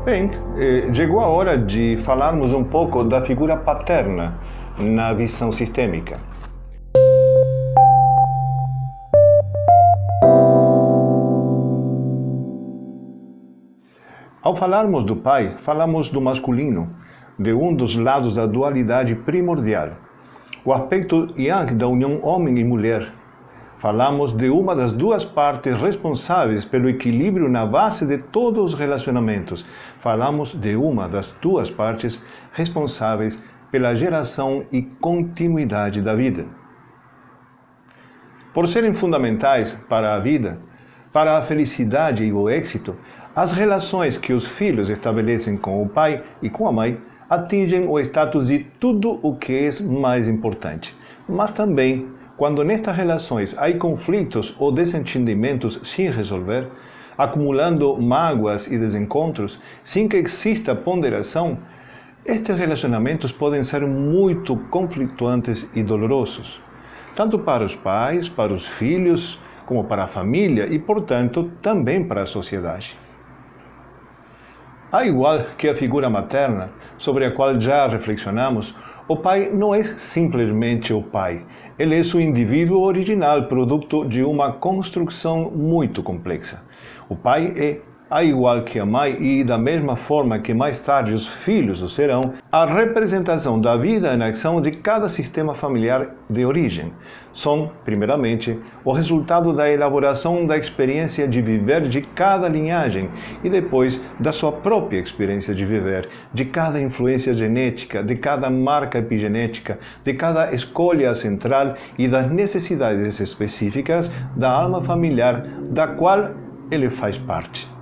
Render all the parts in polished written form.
Bem, chegou a hora de falarmos um pouco da figura paterna na visão sistêmica. Ao falarmos do pai, falamos do masculino, de um dos lados da dualidade primordial, o aspecto yang da união homem e mulher. Falamos de uma das duas partes responsáveis pelo equilíbrio na base de todos os relacionamentos. Falamos de uma das duas partes responsáveis pela geração e continuidade da vida. Por serem fundamentais para a vida, para a felicidade e o êxito, as relações que os filhos estabelecem com o pai e com a mãe atingem o status de tudo o que é mais importante. Mas também, quando nestas relações há conflitos ou desentendimentos sem resolver, acumulando mágoas e desencontros, sem que exista ponderação, estes relacionamentos podem ser muito conflituantes e dolorosos, tanto para os pais, para os filhos, como para a família e, portanto, também para a sociedade. Ao igual que a figura materna, sobre a qual já reflexionamos, o pai não é simplesmente o pai. Ele é o indivíduo original, produto de uma construção muito complexa. O pai é, ao igual que a mãe, e da mesma forma que mais tarde os filhos o serão, a representação da vida em ação de cada sistema familiar de origem. São, primeiramente, o resultado da elaboração da experiência de viver de cada linhagem e depois da sua própria experiência de viver, de cada influência genética, de cada marca epigenética, de cada escolha central e das necessidades específicas da alma familiar da qual ele faz parte.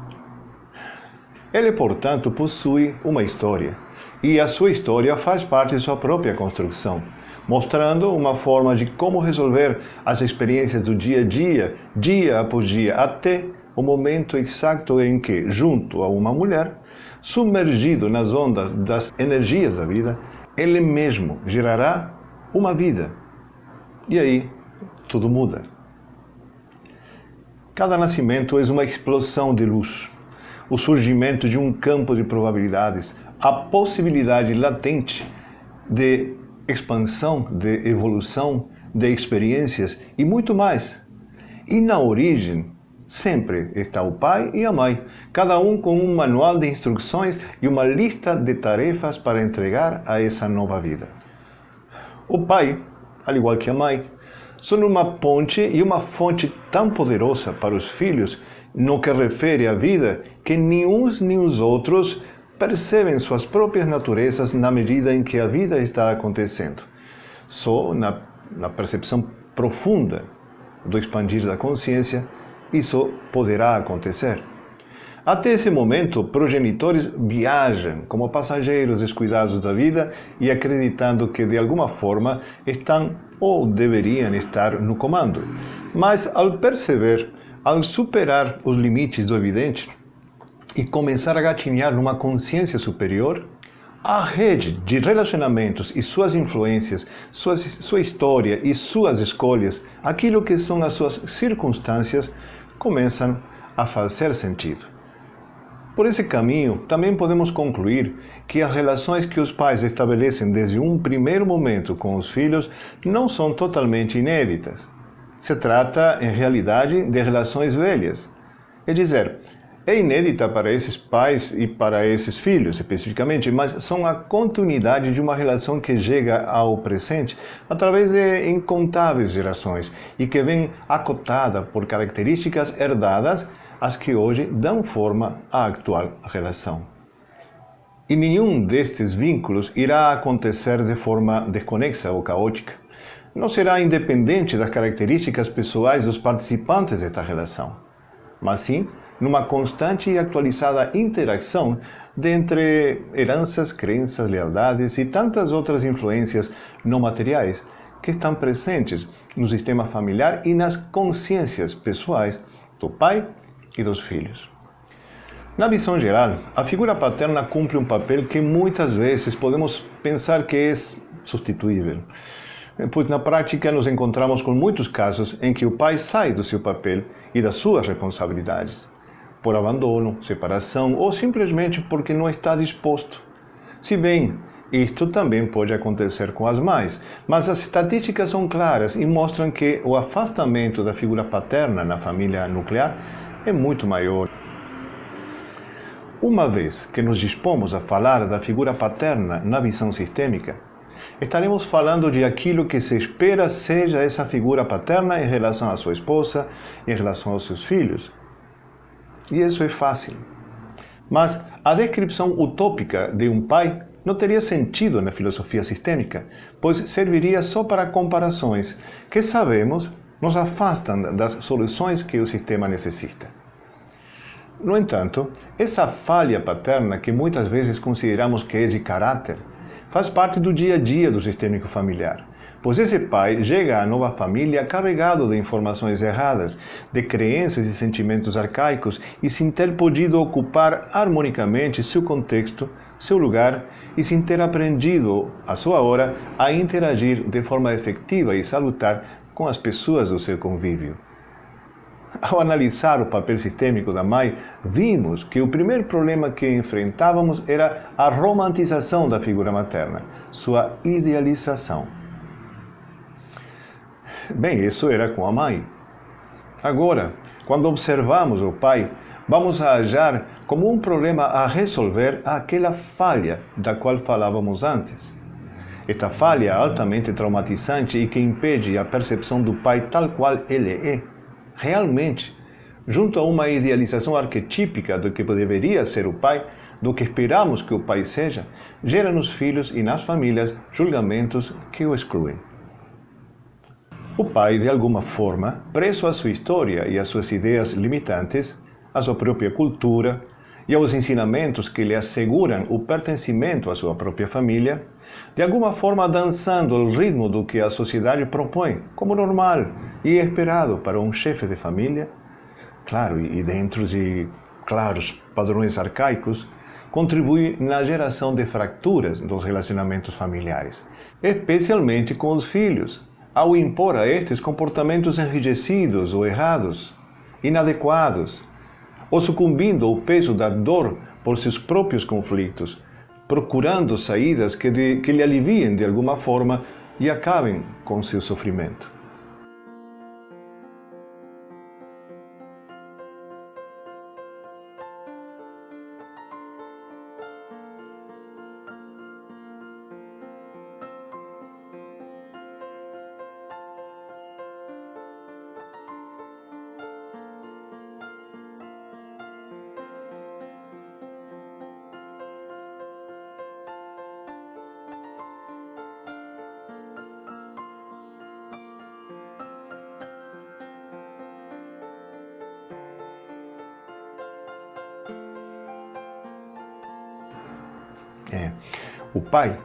Ele, portanto, possui uma história, e a sua história faz parte de sua própria construção, mostrando uma forma de como resolver as experiências do dia a dia após dia, até o momento exato em que, junto a uma mulher, submergido nas ondas das energias da vida, ele mesmo gerará uma vida. E aí, tudo muda. Cada nascimento é uma explosão de luz, o surgimento de um campo de probabilidades, a possibilidade latente de expansão, de evolução, de experiências e muito mais. E na origem, sempre está o pai e a mãe, cada um com um manual de instruções e uma lista de tarefas para entregar a essa nova vida. O pai, al igual que a mãe, são uma ponte e uma fonte tão poderosa para os filhos no que refere à vida que nem uns nem os outros percebem suas próprias naturezas na medida em que a vida está acontecendo. Só na percepção profunda do expandir da consciência, isso poderá acontecer. Até esse momento, progenitores viajam como passageiros descuidados da vida e acreditando que de alguma forma estão ou deveriam estar no comando. Mas ao perceber, ao superar os limites do evidente e começar a gatinhar numa consciência superior, a rede de relacionamentos e suas influências, sua história e suas escolhas, aquilo que são as suas circunstâncias, começam a fazer sentido. Por esse caminho, também podemos concluir que as relações que os pais estabelecem desde um primeiro momento com os filhos não são totalmente inéditas. Se trata, em realidade, de relações velhas. É dizer, é inédita para esses pais e para esses filhos, especificamente, mas são a continuidade de uma relação que chega ao presente através de incontáveis gerações e que vem acotada por características herdadas as que hoje dão forma à atual relação. E nenhum destes vínculos irá acontecer de forma desconexa ou caótica. Não será independente das características pessoais dos participantes desta relação, mas sim numa constante e atualizada interação entre heranças, crenças, lealdades e tantas outras influências não materiais que estão presentes no sistema familiar e nas consciências pessoais do pai e dos filhos. Na visão geral, a figura paterna cumpre um papel que muitas vezes podemos pensar que é substituível, pois na prática nos encontramos com muitos casos em que o pai sai do seu papel e das suas responsabilidades. por abandono, separação ou simplesmente porque não está disposto. Se bem, isto também pode acontecer com as mães, mas as estatísticas são claras e mostram que o afastamento da figura paterna na família nuclear é muito maior. Uma vez que nos dispomos a falar da figura paterna na visão sistêmica, estaremos falando de aquilo que se espera seja essa figura paterna em relação à sua esposa, em relação aos seus filhos. E isso é fácil. Mas a descrição utópica de um pai não teria sentido na filosofia sistêmica, pois serviria só para comparações que sabemos nos afastam das soluções que o sistema necessita. No entanto, essa falha paterna que muitas vezes consideramos que é de caráter, faz parte do dia a dia do sistêmico familiar, pois esse pai chega à nova família carregado de informações erradas, de crenças e sentimentos arcaicos e sem ter podido ocupar harmonicamente seu contexto, seu lugar e sem ter aprendido, à sua hora, a interagir de forma efetiva e salutar com as pessoas do seu convívio. Ao analisar o papel sistêmico da mãe, vimos que o primeiro problema que enfrentávamos era a romantização da figura materna, sua idealização. Bem, isso era com a mãe. Agora, quando observamos o pai, vamos a achar como um problema a resolver aquela falha da qual falávamos antes. Esta falha é altamente traumatizante e que impede a percepção do pai tal qual ele é. Realmente, junto a uma idealização arquetípica do que deveria ser o pai, do que esperamos que o pai seja, gera nos filhos e nas famílias julgamentos que o excluem. O pai, de alguma forma, preso à sua história e às suas ideias limitantes, à sua própria cultura e aos ensinamentos que lhe asseguram o pertencimento à sua própria família, de alguma forma dançando ao ritmo do que a sociedade propõe como normal e esperado para um chefe de família, claro, e dentro de claros padrões arcaicos, contribui na geração de fraturas dos relacionamentos familiares, especialmente com os filhos, ao impor a estes comportamentos enrijecidos ou errados, inadequados, ou sucumbindo ao peso da dor por seus próprios conflitos, procurando saídas que lhe aliviem de alguma forma e acabem com seu sofrimento. O pai,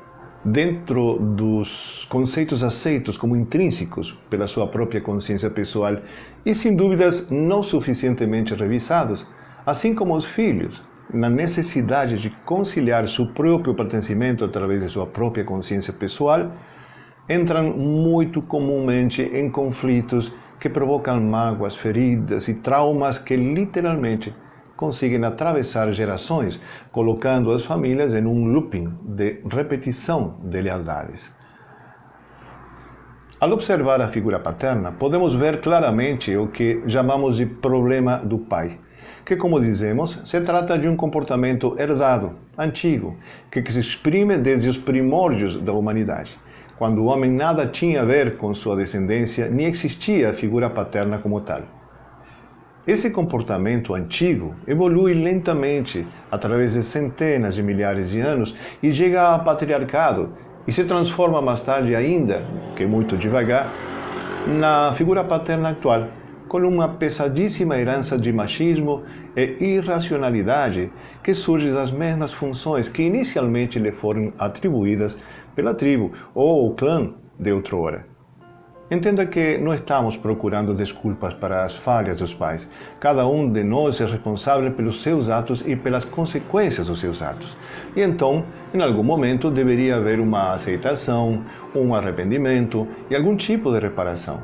dentro dos conceitos aceitos como intrínsecos pela sua própria consciência pessoal e, sem dúvidas, não suficientemente revisados, assim como os filhos, na necessidade de conciliar seu próprio pertencimento através de sua própria consciência pessoal, entram muito comumente em conflitos que provocam mágoas, feridas e traumas que literalmente conseguem atravessar gerações, colocando as famílias em um looping de repetição de lealdades. Ao observar a figura paterna, podemos ver claramente o que chamamos de problema do pai, que, como dizemos, se trata de um comportamento herdado, antigo, que se exprime desde os primórdios da humanidade, quando o homem nada tinha a ver com sua descendência, nem existia a figura paterna como tal. Esse comportamento antigo evolui lentamente através de centenas de milhares de anos e chega ao patriarcado e se transforma mais tarde ainda, que muito devagar, na figura paterna atual, com uma pesadíssima herança de machismo e irracionalidade que surge das mesmas funções que inicialmente lhe foram atribuídas pela tribo ou o clã de outrora. Entenda que não estamos procurando desculpas para as falhas dos pais. Cada um de nós é responsável pelos seus atos e pelas consequências dos seus atos. E então, em algum momento, deveria haver uma aceitação, um arrependimento e algum tipo de reparação.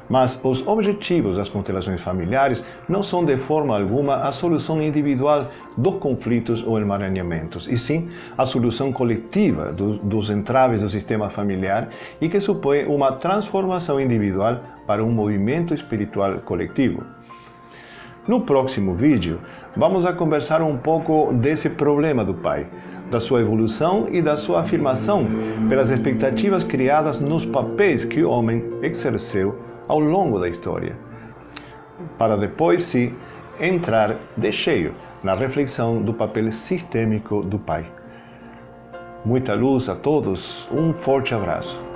Mas os objetivos das constelações familiares não são de forma alguma a solução individual dos conflitos ou emaranhamentos, e sim a solução coletiva dos entraves do sistema familiar e que supõe uma transformação individual para um movimento espiritual coletivo. No próximo vídeo, vamos a conversar um pouco desse problema do pai, da sua evolução e da sua afirmação pelas expectativas criadas nos papéis que o homem exerceu ao longo da história, para depois sim entrar de cheio na reflexão do papel sistêmico do pai. Muita luz a todos, um forte abraço.